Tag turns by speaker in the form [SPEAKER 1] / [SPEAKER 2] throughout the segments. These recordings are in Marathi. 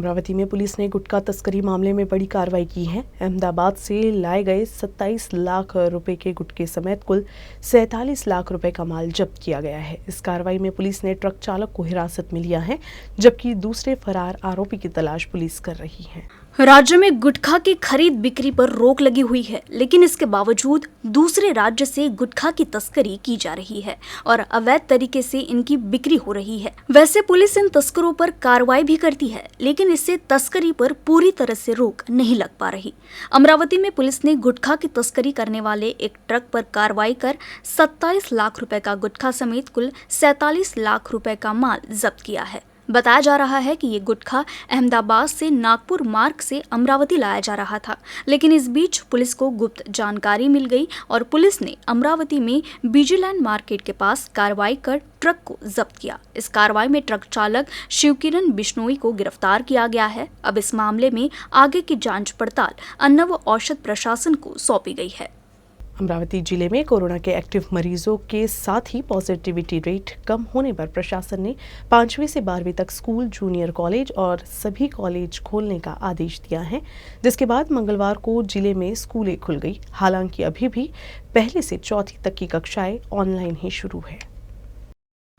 [SPEAKER 1] अमरावती में पुलिस ने गुटखा तस्करी मामले में बड़ी कार्रवाई की है। अहमदाबाद से लाए गए 27 लाख रुपए के गुटखे समेत कुल 47 लाख रुपए का माल जब्त किया गया है। इस कार्रवाई में पुलिस ने ट्रक चालक को हिरासत में लिया है, जबकि दूसरे फरार आरोपी की तलाश पुलिस कर रही है।
[SPEAKER 2] राज्य में गुटखा की खरीद बिक्री पर रोक लगी हुई है, लेकिन इसके बावजूद दूसरे राज्य से गुटखा की तस्करी की जा रही है और अवैध तरीके से इनकी बिक्री हो रही है। वैसे पुलिस इन तस्करों पर कार्रवाई भी करती है, लेकिन इससे तस्करी पर पूरी तरह से रोक नहीं लग पा रही। अमरावती में पुलिस ने गुटखा की तस्करी करने वाले एक ट्रक पर कार्रवाई कर 27 लाख रुपए का गुटखा समेत कुल 47 लाख रुपए का माल जब्त किया है। बताया जा रहा है कि ये गुटखा अहमदाबाद से नागपुर मार्ग से अमरावती लाया जा रहा था, लेकिन इस बीच पुलिस को गुप्त जानकारी मिल गई और पुलिस ने अमरावती में बीजीलैंड मार्केट के पास कार्रवाई कर ट्रक को जब्त किया। इस कार्रवाई में ट्रक चालक शिवकिरण बिश्नोई को गिरफ्तार किया गया है। अब इस मामले में आगे की जांच पड़ताल अन्न व औषध प्रशासन को सौंपी गई है।
[SPEAKER 1] अमरावती जिले में कोरोना के एक्टिव मरीजों के साथ ही पॉजिटिविटी रेट कम होने पर प्रशासन ने 5वीं से 12वीं तक स्कूल, जूनियर कॉलेज और सभी कॉलेज खोलने का आदेश दिया है, जिसके बाद मंगलवार को जिले में स्कूलें खुल गई। हालांकि अभी भी पहले से चौथी तक की कक्षाएं ऑनलाइन ही शुरू है।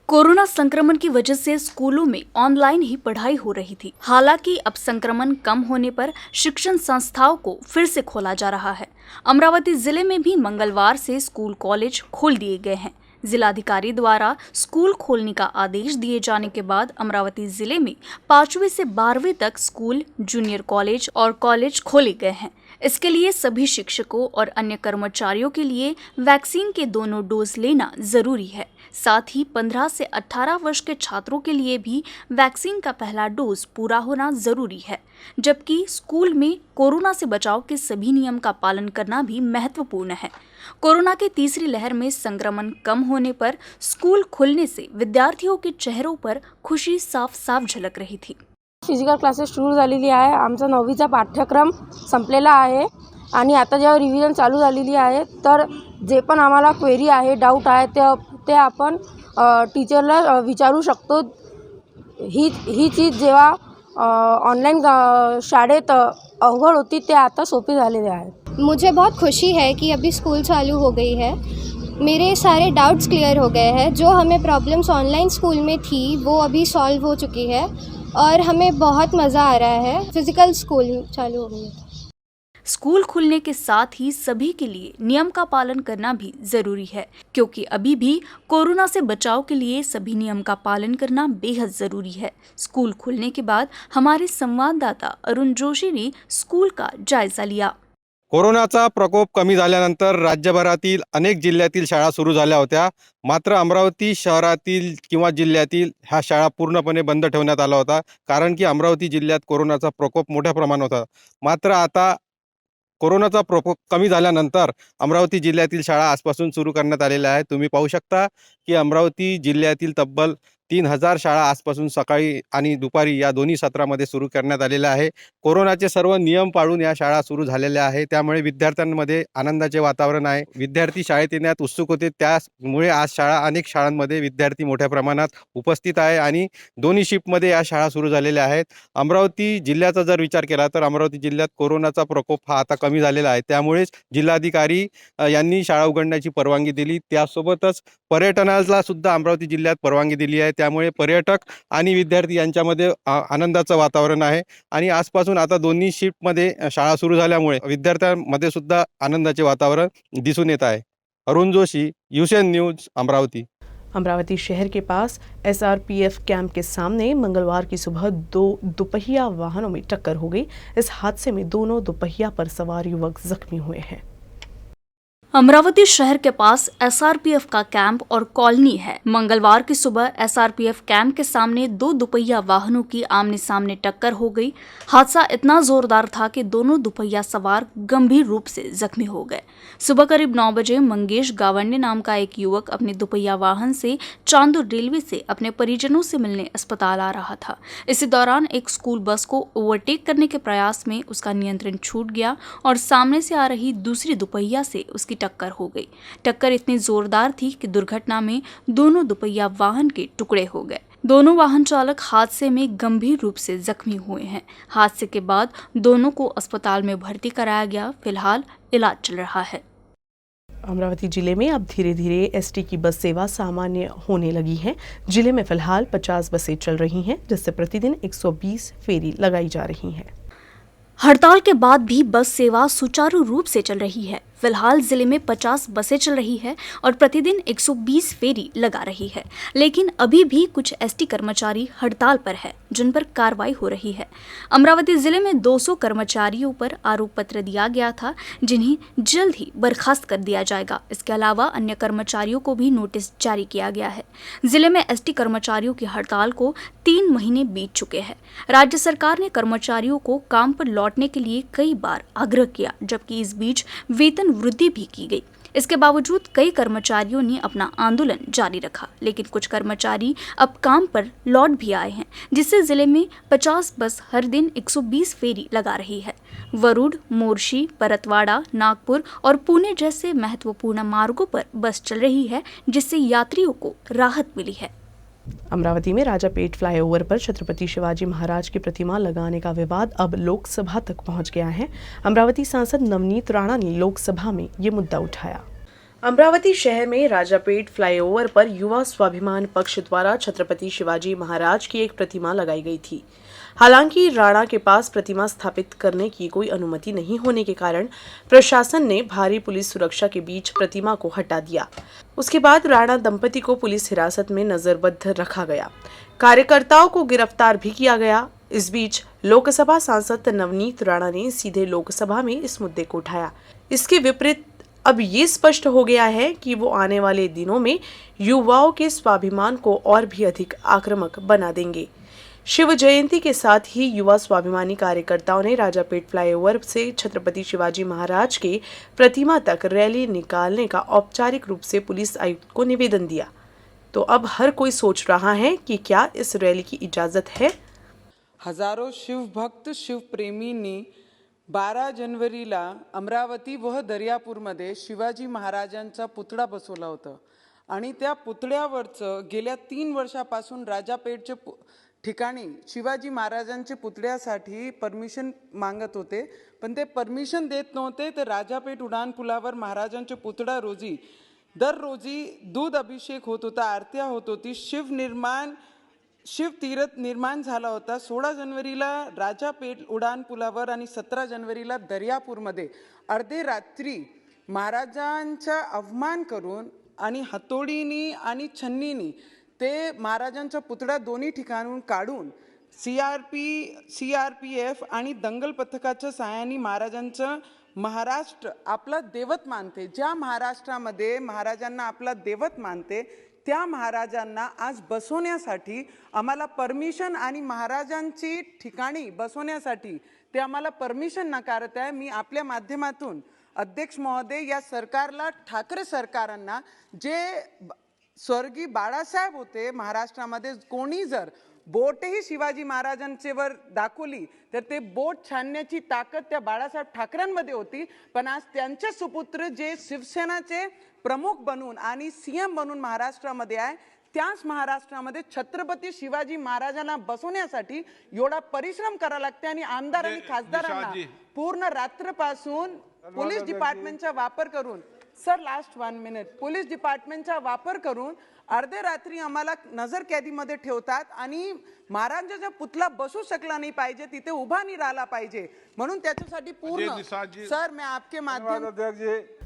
[SPEAKER 2] कोरोना संक्रमण की वजह से स्कूलों में ऑनलाइन ही पढ़ाई हो रही थी। हालांकि अब संक्रमण कम होने पर शिक्षण संस्थाओं को फिर से खोला जा रहा है। अमरावती जिले में भी मंगलवार से स्कूल, कॉलेज खोल दिए गए हैं। जिलाधिकारी द्वारा स्कूल खोलने का आदेश दिए जाने के बाद अमरावती जिले में 5वीं से 12वीं तक स्कूल, जूनियर कॉलेज और कॉलेज खोले गए हैं। इसके लिए सभी शिक्षकों और अन्य कर्मचारियों के लिए वैक्सीन के दोनों डोज लेना जरूरी है। साथ ही 15 से 18 वर्ष के छात्रों के लिए भी वैक्सीन का पहला डोज पूरा होना जरूरी है, जबकि स्कूल में कोरोना से बचाव के सभी नियम का पालन करना भी महत्वपूर्ण है। कोरोना की तीसरी लहर में संक्रमण कम होने पर स्कूल खुलने से विद्यार्थियों के चेहरों पर खुशी साफ साफ झलक रही थी।
[SPEAKER 3] फिजिकल क्लासेस सुरू झालेली आहे। आमचा 9वीचा पाठ्यक्रम संपलेला आहे आणि आता जेव्हा रिव्हिजन चालू झालेली आहे, तर जे पण आम्हाला क्वेरी आहे, डाऊट आहे ते आपण टीचरला विचारू शकतो। ही चीज जेव्हा ऑनलाइन शाळेत अवघड होती, ते आता सोपी झालेली आहे।
[SPEAKER 4] मुझे बहुत खुशी है कि अभी स्कूल चालू हो गई है। मेरे सारे डाउट्स क्लियर हो गए हैं। जो हमें प्रॉब्लम्स ऑनलाइन स्कूल में थी वो अभी सॉल्व हो चुकी है और हमें बहुत मज़ा आ रहा है। फिजिकल स्कूल चालू हो गई है।
[SPEAKER 2] स्कूल खुलने के साथ ही सभी के लिए नियम का पालन करना भी जरूरी है, क्योंकि अभी भी कोरोना से बचाव के लिए सभी नियम का पालन करना बेहद जरूरी है। स्कूल खुलने के बाद हमारे संवाददाता अरुण जोशी ने स्कूल का जायजा लिया।
[SPEAKER 5] कोरोनाचा प्रकोप कमी झाल्यानंतर राज्यभरातील अनेक जिल्ह्यातील शाळा सुरू झाल्या होत्या, मात्र अमरावती शहरातील किंवा जिल्ह्यातील ह्या शाळा पूर्णपणे बंद ठेवण्यात आला होता, कारण की अमरावती जिल्ह्यात कोरोनाचा प्रकोप मोठ्या प्रमाणात होता। मात्र आता कोरोनाचा प्रकोप कमी झाल्यानंतर अमरावती जिल्ह्यातील शाळा आजपासून सुरू करण्यात आलेल्या आहेत। तुम्ही पाहू शकता की अमरावती जिल्ह्यातील तब्बल 3000 शाळा आजपासून सकाळी आणि दुपारी या दोन्ही सत्रामध्ये सुरू करण्यात आलेल्या आहे। कोरोनाचे सर्व नियम पाळून या शाळा सुरू झालेल्या आहे, त्यामुळे विद्यार्थ्यांमध्ये आनंदाचे वातावरण आहे। विद्यार्थी शाळेत येण्यात उत्सुक होते, त्यामुळे आज अनेक शाळांमध्ये विद्यार्थी मोठ्या प्रमाणात उपस्थित आहे आणि दोन्ही शिफ्टमध्ये या शाळा सुरू झालेल्या आहेत। अमरावती जिल्ह्याचा जर विचार केला तर अमरावती जिल्ह्यात कोरोनाचा प्रकोप हा आता कमी झालेला आहे, त्यामुळेच जिल्हाधिकारी यांनी शाळा उघडण्याची परवानगी दिली। त्यासोबतच पर्यटनाला सुद्धा अमरावती जिल्ह्यात परवानगी दिली आहे, त्यामुळे पर्यटक आणि विद्यार्थी यांच्यामध्ये आनंदाचं वातावरण आहे आणि आजपासून आता दोन्ही शिफ्टमध्ये शाळा सुरू झाल्यामुळे विद्यार्थ्यांमध्ये सुद्धा आनंदाचे वातावरण दिसून येत आहे। Arun Joshi, UN news, Amravati.
[SPEAKER 1] अमरावती शहर के पास SRPF कैंप के सामने मंगलवार की सुबह 2 दोपहिया वाहनों में टक्कर हो गई। इस हादसे में दोनों दोपहिया पर सवार युवक जख्मी हुए हैं।
[SPEAKER 2] अमरावती शहर के पास SRPF का कैंप और कॉलोनी है। मंगलवार की सुबह SRPF कैंप के सामने 2 दोपहिया वाहनों की आमने सामने टक्कर हो गई। हादसा इतना जोरदार था कि दोनों दोपहिया सवार गंभीर रूप से जख्मी हो गए। सुबह करीब 9 बजे मंगेश गावंडे नाम का एक युवक अपने दोपहिया वाहन से चांदूर रेलवे से अपने परिजनों से मिलने अस्पताल आ रहा था। इसी दौरान एक स्कूल बस को ओवरटेक करने के प्रयास में उसका नियंत्रण छूट गया और सामने से आ रही दूसरी दोपहिया से उसकी टक्कर हो गई। टक्कर इतनी जोरदार थी कि दुर्घटना में दोनों दोपहिया वाहन के टुकड़े हो गए। दोनों वाहन चालक हादसे में गंभीर रूप से जख्मी हुए हैं। हादसे के बाद दोनों को अस्पताल में भर्ती कराया गया। फिलहाल इलाज चल रहा है।
[SPEAKER 1] अमरावती जिले में अब धीरे धीरे एसटी की बस सेवा सामान्य होने लगी है। जिले में फिलहाल 50 बसें चल रही हैं, जिससे प्रतिदिन 120 फेरी लगाई जा रही हैं।
[SPEAKER 2] हड़ताल के बाद भी बस सेवा सुचारू रूप से चल रही है। फिलहाल जिले में 50 बसें चल रही है और प्रतिदिन 120 फेरी लगा रही है। लेकिन अभी भी कुछ एसटी कर्मचारी हड़ताल पर है, जिन पर कार्रवाई हो रही है। अमरावती जिले में 200 कर्मचारियों पर आरोप पत्र दिया गया था, जिन्हें जल्द ही बर्खास्त कर दिया जाएगा। इसके अलावा अन्य कर्मचारियों को भी नोटिस जारी किया गया है। जिले में एसटी कर्मचारियों की हड़ताल को 3 महीने बीत चुके हैं। राज्य सरकार ने कर्मचारियों को काम पर लौटने के लिए कई बार आग्रह किया, जबकि इस बीच वेतन वृद्धि भी की गई। इसके बावजूद कई कर्मचारियों ने अपना आंदोलन जारी रखा, लेकिन कुछ कर्मचारी अब काम पर लौट भी आए हैं, जिससे जिले में 50 बस हर दिन 120 फेरी लगा रही है। वरुड, मोर्शी, परतवाड़ा, नागपुर और पुणे जैसे महत्वपूर्ण मार्गों पर बस चल रही है, जिससे यात्रियों को राहत मिली है।
[SPEAKER 1] अमरावती में राजापेट फ्लाईओवर पर छत्रपति शिवाजी महाराज की प्रतिमा लगाने का विवाद अब लोकसभा तक पहुंच गया है। अमरावती सांसद नवनीत राणा ने लोकसभा में ये मुद्दा उठाया। अमरावती शहर में राजापेट फ्लाईओवर पर युवा स्वाभिमान पक्ष द्वारा छत्रपति शिवाजी महाराज की एक प्रतिमा लगाई गई थी। हालांकि राणा के पास प्रतिमा स्थापित करने की कोई अनुमति नहीं होने के कारण प्रशासन ने भारी पुलिस सुरक्षा के बीच प्रतिमा को हटा दिया। उसके बाद राणा दंपति को पुलिस हिरासत में नजरबंद रखा गया। कार्यकर्ताओं को गिरफ्तार भी किया गया। इस बीच लोकसभा सांसद नवनीत राणा ने सीधे लोकसभा में इस मुद्दे को उठाया। इसके विपरीत अब ये स्पष्ट हो गया है कि वो आने वाले दिनों में युवाओं के स्वाभिमान को और भी अधिक आक्रामक बना देंगे। शिव जयंती के साथ ही युवा स्वाभिमानी कार्यकर्ताओं ने राजापेट फ्लाईओवर से छत्रपति शिवाजी महाराज के प्रतिमा तक रैली निकालने का औपचारिक रूप से पुलिस आयुक्त को निवेदन दिया। तो अब हर कोई सोच रहा है कि क्या इस रैली की इजाजत है।
[SPEAKER 6] हजारों शिवभक्त शिवप्रेमींनी 12 जानेवारीला अमरावती व दर्यापूरमध्ये शिवाजी महाराजांचा पुतळा बसवला होता आणि त्या पुतळ्यावरचं गेल्या 3 वर्षापासून राजापेठचे ठिकाणी शिवाजी महाराजांचे पुतळ्यासाठी परमिशन मागत होते, पण ते परमिशन देत नव्हते। तर राजापेठ उड्डाणपुलावर महाराजांचे पुतळा रोजी दररोजी दूध अभिषेक होत होता, आरत्या होत होती, शिव तीर्थ निर्माण झाला होता। 16 जानेवारीला राजापेठ उड्डाणपुलावर आणि 17 जानेवारीला दर्यापूरमध्ये अर्धे रात्री महाराजांचा अपमान करून आणि हतोडीनी आणि छन्नीनी ते महाराजांचा पुतळा दोन्ही ठिकाणून काढून सीआरपीएफ आणि दंगल पथकाच्या सहाय्याने महाराजांचं महाराष्ट्र आपला दैवत मानते, ज्या महाराष्ट्रामध्ये महाराजांना आपला दैवत मानते त्या महाराजांना आज बसवण्यासाठी आम्हाला परमिशन आणि महाराजांची ठिकाणी बसवण्यासाठी ते आम्हाला परमिशन नाकारत आहे। मी आपल्या माध्यमातून अध्यक्ष महोदय या सरकारला, ठाकरे सरकारांना, जे स्वर्गीय बाळासाहेब होते महाराष्ट्रामध्ये, कोणी जर बोटही शिवाजी महाराजांचेवर दाखवली तर ते बोट छानण्याची ताकद त्या बाळासाहेब ठाकरेंमध्ये होती। पण आज त्यांचे सुपुत्र जे शिवसेनाचे प्रमुख बनून आणि सीएम बनून महाराष्ट्रामध्ये आहे, त्याच महाराष्ट्रामध्ये छत्रपती शिवाजी महाराजांना बसवण्यासाठी एवढा परिश्रम करावा लागते आणि आमदार आणि खासदारांना पूर्ण रात्रपासून पोलीस डिपार्टमेंटचा वापर करून, सर लास्ट 1 मिनिट, पोलीस डिपार्टमेंटचा वापर करून अर्धे रात्री आम्हाला नजरकैदीमध्ये ठेवतात आणि महाराजांचा पुतळा बसू शकला नाही पाहिजे, तिथे उभा नाही राहिला पाहिजे, म्हणून त्याच्यासाठी पूर्ण सर मैं आपके माध्यम।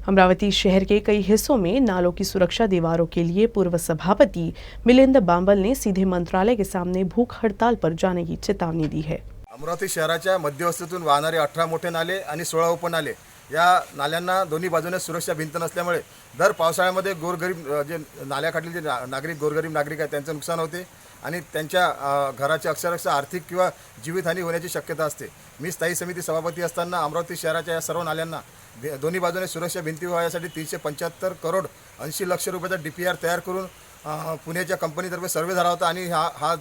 [SPEAKER 1] अमरावती शहर के कई हिस्सों में नालों की सुरक्षा दीवारों के लिए पूर्व सभापति मिलिंद बांबल ने सीधे मंत्रालय के सामने भूख हड़ताल पर जाने की चेतावनी दी है।
[SPEAKER 7] अमरावती शहराच्या मध्यवस्तीतून वाहणारे 18 मोठे नाले आणि 16 उपनाले, या नाल्यांना दोन्ही बाजूने सुरक्षा भिंत नसल्यामुळे दर पावसाळ्यामध्ये गोरगरीब जे नाल्याखालील जे नागरिक, गोरगरीब नागरिक आहेत त्यांचं नुकसान होते आणि त्यांच्या घराची अक्षरशः आर्थिक किंवा जीवितहानी होण्याची शक्यता असते। मी स्थायी समिती सभापती असताना अमरावती शहराच्या या सर्व नाल्यांना दोन्ही बाजूने सुरक्षा भिंती व्हायसाठी 375 करोड 80 लाख रुपयाचा DPR तयार करून पुण्याच्या कंपनीतर्फे सर्वे झाला होता आणि हा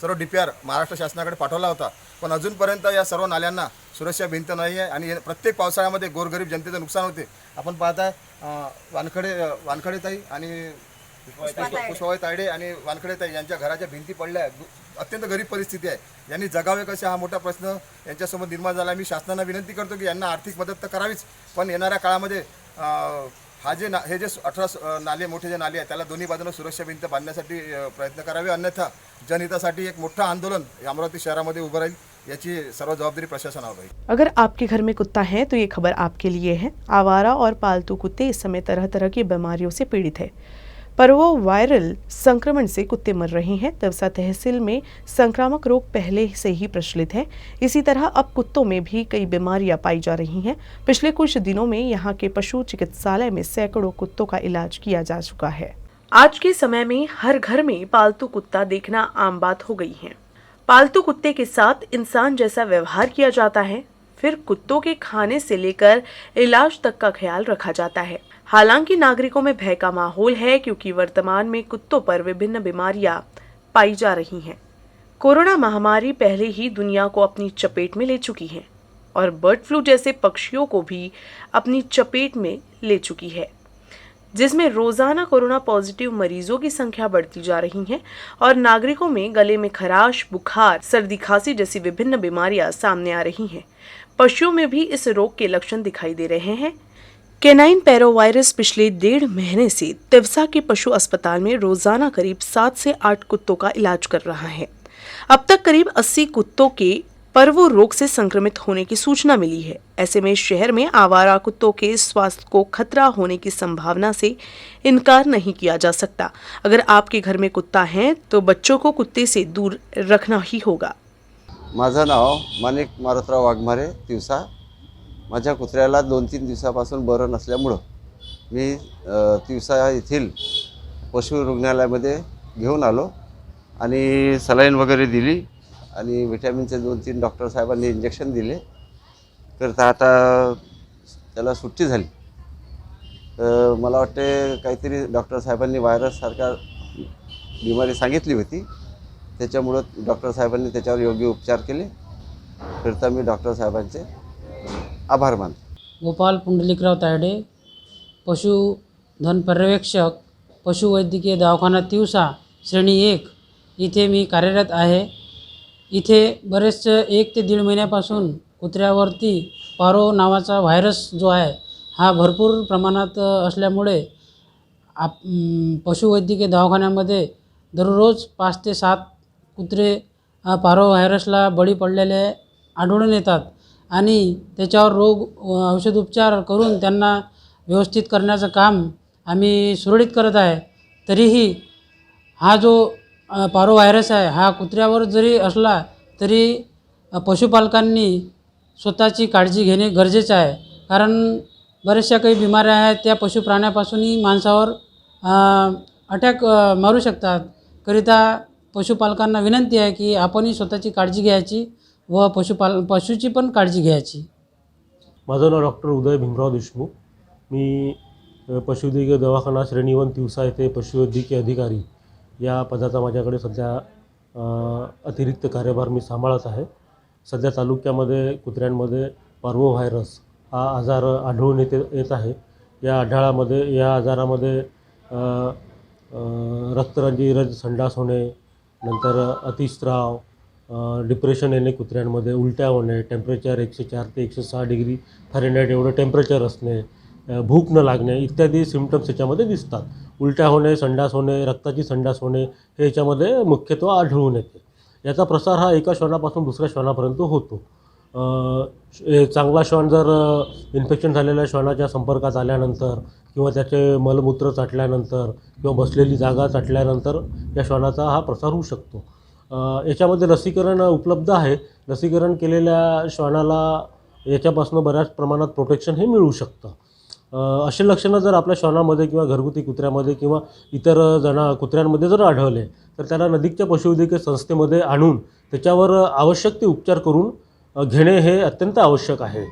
[SPEAKER 7] सर्व DPR महाराष्ट्र शासनाकडे पाठवला होता। पण अजूनपर्यंत या सर्व नाल्यांना सुरक्षा भिंत नाही आहे आणि प्रत्येक पावसाळ्यामध्ये गोरगरीब जनतेचं नुकसान होते। आपण पाहताय वानखडे ताई आणि पुष्पाबाई तायडे आणि वानखडे ताई यांच्या घराच्या भिंती पडल्या आहेत. अत्यंत गरीब परिस्थिती आहे. यांनी जगावे कसे हा मोठा प्रश्न यांच्यासमोर निर्माण झाला. मी शासनाला विनंती करतो की यांना आर्थिक मदत तर करावीच, पण येणाऱ्या काळामध्ये हे जे 18 नाले मोठे जे नाले आहेत त्याला दोन्ही बाजूने सुरक्षा भिंत बांधण्यासाठी प्रयत्न करावे. अन्यथा जनहितासाठी एक मोठं आंदोलन अमरावती शहरामध्ये उभं राहील. याची सर्व जबाबदारी प्रशासनावर राहील.
[SPEAKER 1] अगर आपके घर में कुत्ता है तो ये खबर आपके लिए है। आवारा और पालतू कुत्ते इस समय तरह तरह की बीमारियों से पीड़ित है। पर्वो वायरल संक्रमण से कुत्ते मर रहे हैं। दवसा तहसील में संक्रामक रोग पहले से ही प्रचलित है। इसी तरह अब कुत्तों में भी कई बीमारियां पाई जा रही हैं। पिछले कुछ दिनों में यहाँ के पशु चिकित्सालय में सैकड़ों कुत्तों का इलाज किया जा चुका है। आज के समय में हर घर में पालतू कुत्ता देखना आम बात हो गई है। पालतू कुत्ते के साथ इंसान जैसा व्यवहार किया जाता है। फिर कुत्तों के खाने से लेकर इलाज तक का ख्याल रखा जाता है। हालांकि नागरिकों में भय का माहौल है, क्योंकि वर्तमान में कुत्तों पर विभिन्न बीमारियां पाई जा रही हैं। कोरोना महामारी पहले ही दुनिया को अपनी चपेट में ले चुकी है और बर्ड फ्लू जैसे पक्षियों को भी अपनी चपेट में ले चुकी है, जिसमें रोजाना कोरोना पॉजिटिव मरीजों की संख्या बढ़ती जा रही है और नागरिकों में गले में खराश, बुखार, सर्दी खांसी जैसी विभिन्न बीमारियां सामने आ रही हैं। पशुओं में भी इस रोग के लक्षण दिखाई दे रहे हैं। कैनाइन पैरोवायरस पिछले 1.5 महीने से तिवसा के पशु अस्पताल में रोजाना करीब 7 से 8 कुत्तों का इलाज कर रहा है। अब तक करीब 80 कुत्तों के पर्वो रोग से संक्रमित होने की सूचना मिली है। ऐसे में शहर में आवारा कुत्तों के स्वास्थ्य को खतरा होने की संभावना से इनकार नहीं किया जा सकता। अगर आपके घर में कुत्ता है तो बच्चों को कुत्ते से दूर रखना ही होगा।
[SPEAKER 8] माझं नाव माणिक मारुतराव वाघमारे, तिवसा। माझ्या कुत्र्याला 2-3 दिवसापासून बरं नसल्यामुळं मी तिवसा येथील पशु रुग्णालयामध्ये घेऊन आलो आणि सलाईन वगैरे दिली आणि व्हिटॅमिनचे 2-3 डॉक्टर साहेबांनी इंजेक्शन दिले. तर आता त्याला सुट्टी झाली. तर मला वाटते काहीतरी डॉक्टर साहेबांनी व्हायरससारखा बिमारी सांगितली होती, त्याच्यामुळं डॉक्टर साहेबांनी त्याच्यावर योग्य उपचार केले. करता मी डॉक्टर साहेबांचे आभार मानतो.
[SPEAKER 9] गोपाल पुंडलिकराव तायडे, पशुधन पर्यवेक्षक, पशुवैद्यकीय दवाखाना तिवसा श्रेणी 1 इथे मी कार्यरत आहे. इथे बरेच 1 ते 1.5 महिन्यापासून कुत्र्यावरती पारो नावाचा व्हायरस जो आहे हा भरपूर प्रमाणात असल्यामुळे पशुवैद्यकीय दवाखान्यामध्ये दररोज 5 ते 7 कुत्रे पारो व्हायरसला बळी पडलेले आढळून येतात आणि त्याच्यावर औषधोपचार करून त्यांना व्यवस्थित करण्याचं काम आम्ही सुरळीत करत आहे. तरीही हा जो पारो व्हायरस आहे हा कुत्र्यावर जरी असला तरी पशुपालकांनी स्वतःची काळजी घेणे गरजेचं आहे. कारण बऱ्याचशा काही बिमाऱ्या आहेत त्या पशुप्राण्यापासूनही माणसावर अटॅक मारू शकतात. करिता पशुपालकांना विनंती आहे की आपणही स्वतःची काळजी घ्यायची व पशुची पण काळजी घ्यायची.
[SPEAKER 10] माझं नाव डॉक्टर उदय भीमराव देशमुख. मी पशुवैद्यकीय दवाखाना श्रेणी 1 तिवसा येथे पशुवैद्यकीय अधिकारी या पदाचा माझ्याकडे सध्या अतिरिक्त कार्यभार मी सांभाळत आहे. सध्या तालुक्यामध्ये कुत्र्यांमध्ये पार्वो व्हायरस हा आजार आढळून येत आहे. या आजारामध्ये रक्तरंजित संडास होणे, नंतर अतिस्राव, डिप्रेशन येणे कुत्र्यांमध्ये, उलट्या होणे, टेम्परेचर 104 ते 106 डिग्री फॅरेनहाइट एवढं टेम्परेचर असणे, भूक न लागणे इत्यादी सिम्पटम्स याच्यामध्ये दिसतात. उलट्या होणे, संडास होणे, रक्ताची संडास होणे हे याच्यामध्ये मुख्यत्वे आढळून येते. याचा प्रसार हा एका श्वानापासून दुसऱ्या श्वानापर्यंत होतो. चांगला श्वान जर इन्फेक्शन झालेल्या श्वानाच्या संपर्कात आल्यानंतर किंवा त्याचे मलमूत्र चाटल्यानंतर किंवा बसलेली जागा चाटल्यानंतर या श्वानाचा हा प्रसार होऊ शकतो. याच्यामध्ये लसीकरण उपलब्ध आहे. लसीकरण केलेल्या श्वानाला याच्यापासून बऱ्याच प्रमाणात प्रोटेक्शन हे मिळू शकतं. असे लक्षणं जर आपल्या श्वानामध्ये किंवा घरगुती कुत्र्यामध्ये किंवा इतर कुत्र्यांमध्ये जर आढळले तर त्याला नजीकच्या पशुवैद्यकीय संस्थेमध्ये आणून त्याच्यावर आवश्यक ते उपचार करून घेणे हे अत्यंत आवश्यक आहे.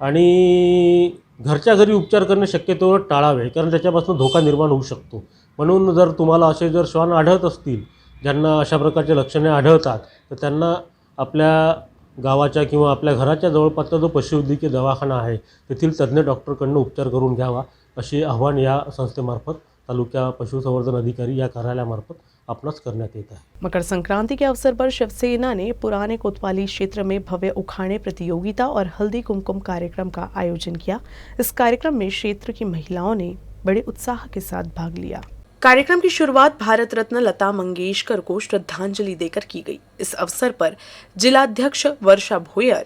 [SPEAKER 10] आणि घरच्या घरी उपचार करणे शक्यतो टाळावे, कारण त्याच्यापासून धोका निर्माण होऊ शकतो. म्हणून जर तुम्हाला असे जर श्वान आढळत असतील ज्यांना अशा प्रकारचे लक्षणे आढळतात तर त्यांना आपल्या गावाच्या किंवा आपल्या घराच्या जवळपासचा जो पशुवैद्यकीय दवाखाना आहे तेथील तज्ज्ञ डॉक्टरकडून उपचार करून घ्यावा असे आव्हान या संस्थेमार्फत तालुका पशुसंवर्धन अधिकारी या कार्यालयामार्फत आपणास करण्यात येत आहे.
[SPEAKER 1] मकर संक्रांति के अवसर पर शिवसेना ने पुराने कोतवाली क्षेत्र में भव्य उखाड़े प्रतियोगिता और हल्दी कुमकुम कार्यक्रम का आयोजन किया। इस कार्यक्रम में क्षेत्र की महिलाओं ने बड़े उत्साह के साथ भाग लिया। कार्यक्रम की शुरुआत भारत रत्न लता मंगेशकर को श्रद्धांजलि देकर की गई। इस अवसर पर जिलाध्यक्ष वर्षा भोयर,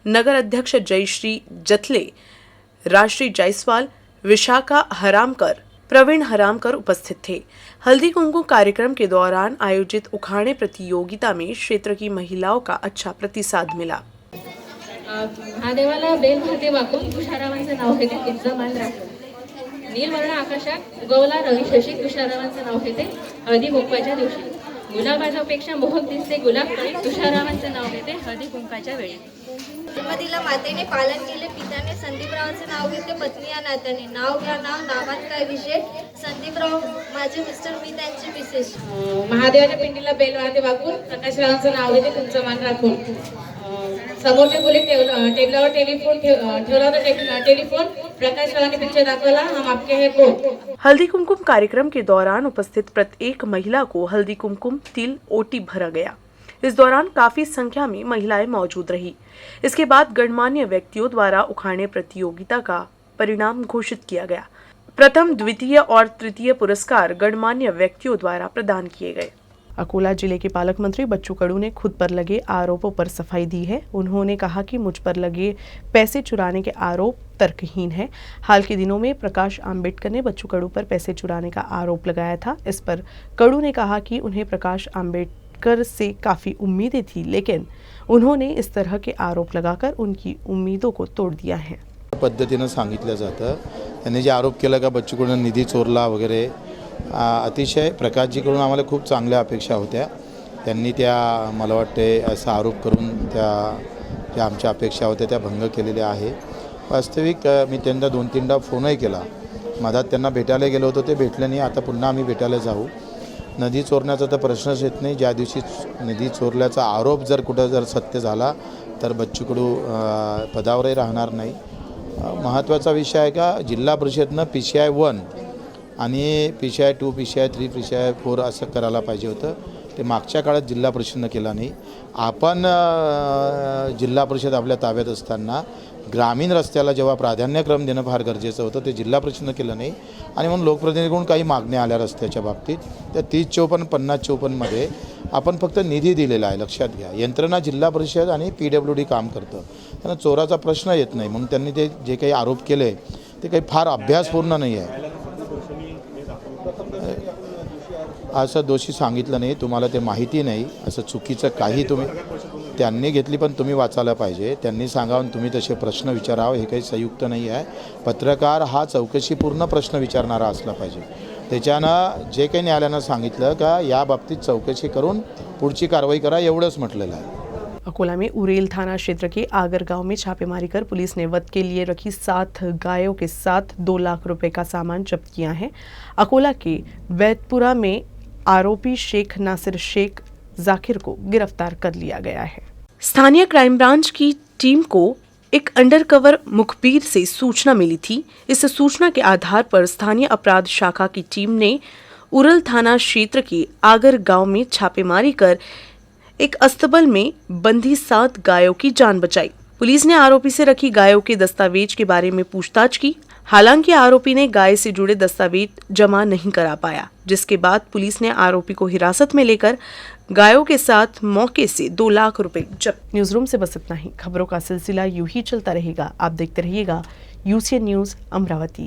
[SPEAKER 1] नगर अध्यक्ष जयश्री जथले, राष्ट्रीय जायसवाल, विशाखा हरामकर, प्रवीण हरामकर उपस्थित थे। हल्दी कुमकुम कार्यक्रम के दौरान आयोजित उखाड़े प्रतियोगिता में क्षेत्र की महिलाओं का अच्छा प्रतिसाद मिला।
[SPEAKER 11] महादेवाला बेल भाते वाकून तुषारामांचं नाव घेते, तिचं मान राखून नीलवर्ण आकाशात उगवला रवी शशी, तुषारामांचं नाव घेते हळदी कुंकवाच्या दिवशी, गुलाबाच्यापेक्षा मोहक दिसते गुलाब कळी, तुषारामांचं नाव घेते हळदी कुंकवाच्या वेळी.
[SPEAKER 4] जन्मदिला मातेने पालन केले पित्याने, संदीपरावांचे नाव घेते पत्नी या नात्याने, नाव घ्या नाव नावात काय विशेष, संदीपराव माझे मिस्टर मी त्यांचे विशेष.
[SPEAKER 11] महादेवाच्या पिंडीला बेल भाते वाकून प्रकाशरावांचं नाव घेते तुमचं मान राखून. समोरच्या खोलीत टेबलावर टेलिफोन ठेवला होता, टेलिफोन प्रकाशरावांनी पिक्चर दाखवला हम आपके है कौन.
[SPEAKER 1] हल्दी कुमकुम कार्यक्रम के दौरान उपस्थित प्रत्येक महिला को हल्दी कुमकुम तिल ओटी भरा गया। इस दौरान काफी संख्या में महिलाएं मौजूद रही। इसके बाद गणमान्य व्यक्तियों द्वारा उखाड़े प्रतियोगिता का परिणाम घोषित किया गया। प्रथम, द्वितीय और तृतीय पुरस्कार गणमान्य व्यक्तियों द्वारा प्रदान किए गए। अकोला जिले के पालक मंत्री बच्चू कडू ने खुद पर लगे आरोपों पर सफाई दी है। उन्होंने कहा कि मुझ पर लगे पैसे चुराने के आरोप तर्कहीन है। हाल के दिनों में प्रकाश आंबेडकर ने बच्चू कडू पर पैसे चुराने का आरोप लगाया था। इस पर कडू ने कहा कि उन्हें प्रकाश आंबेडकर से काफ़ी उम्मीदें थी, लेकिन उन्होंने इस तरह के आरोप लगाकर उनकी उम्मीदों को तोड़ दिया है।
[SPEAKER 12] पद्धतीनं सांगितलं जातं, त्यांनी जे आरोप केला का बच्चू कडूंनी निधी चोरला वगैरे, अतिशय प्रकाशजीकडून आम्हाला खूप चांगल्या अपेक्षा होत्या. त्यांनी त्या मला वाटते असा आरोप करून ज्या आमच्या अपेक्षा होत्या त्या भंग केलेल्या आहे. वास्तविक मी त्यांना 2-3दा फोनही केला. मधात त्यांना भेटायला गेलो होतो, ते भेटले नाही. आता पुन्हा आम्ही भेटायला जाऊ. नदी चोरण्याचा तर प्रश्नच येत नाही. ज्या दिवशी निधी चोरल्याचा आरोप जर सत्य झाला तर बच्चू कडू पदावरही राहणार नाही. महत्त्वाचा विषय आहे का जिल्हा परिषदनं PCI 1 आणि PCI 2, PCI 3, PCI 4 असं करायला पाहिजे होतं. ते मागच्या काळात जिल्हा परिषदनं केला नाही. आपण जिल्हा परिषद आपल्या ताब्यात असताना ग्रामीण रस्त्याला जेव्हा प्राधान्यक्रम देणं फार गरजेचं होतं, ते जिल्हा परिषदनं केलं नाही. आणि म्हणून लोकप्रतिनिधीकडून काही मागण्या आल्या रस्त्याच्या बाबतीत, त्या 30-54, 50-54मध्ये आपण फक्त निधी दिलेला आहे. लक्षात घ्या, यंत्रणा जिल्हा परिषद आणि PWD काम करतं, त्यांना चोराचा प्रश्न येत नाही. म्हणून त्यांनी ते जे काही आरोप केले ते काही फार अभ्यासपूर्ण नाही आहे. असं दोषी सांगितलं नाही, तुम्हाला ते माहिती नाही. असं चुकीचं काही त्यांनी घेतली, पण तुम्ही वाचायला पाहिजे. त्यांनी सांगावून तुम्ही तसे प्रश्न विचारावं, हे काही संयुक्त नाही आहे. पत्रकार हा चौकशीपूर्ण प्रश्न विचारणारा असला पाहिजे. त्याच्यानं जे काही न्यायालयानं सांगितलं का या बाबतीत चौकशी करून पुढची कारवाई करा, एवढंच म्हटलेलं आहे.
[SPEAKER 1] अकोला में उरेल थाना क्षेत्र के आगर गांव में छापेमारी कर पुलिस ने वध के लिए रखी 7 गायों के साथ 2 लाख रुपए का सामान जब्त किया है। अकोला के वैदपुरा में आरोपी शेख नासिर शेख जाकिर को गिरफ्तार कर लिया गया है। स्थानीय क्राइम ब्रांच की टीम को एक अंडरकवर मुखबिर से सूचना मिली थी। इस सूचना के आधार पर स्थानीय अपराध शाखा की टीम ने उरल थाना क्षेत्र के आगर गांव में छापेमारी कर एक अस्तबल में बंधी 7 गायों की जान बचाई। पुलिस ने आरोपी से रखी गायों के दस्तावेज के बारे में पूछताछ की। हालांकि आरोपी ने गाय से जुड़े दस्तावेज जमा नहीं करा पाया, जिसके बाद पुलिस ने आरोपी को हिरासत में लेकर गायों के साथ मौके से 2 लाख रुपए जब्त। न्यूज रूम से बस इतना ही। खबरों का सिलसिला यूं ही चलता रहेगा। आप देखते रहिएगा UCN न्यूज अमरावती।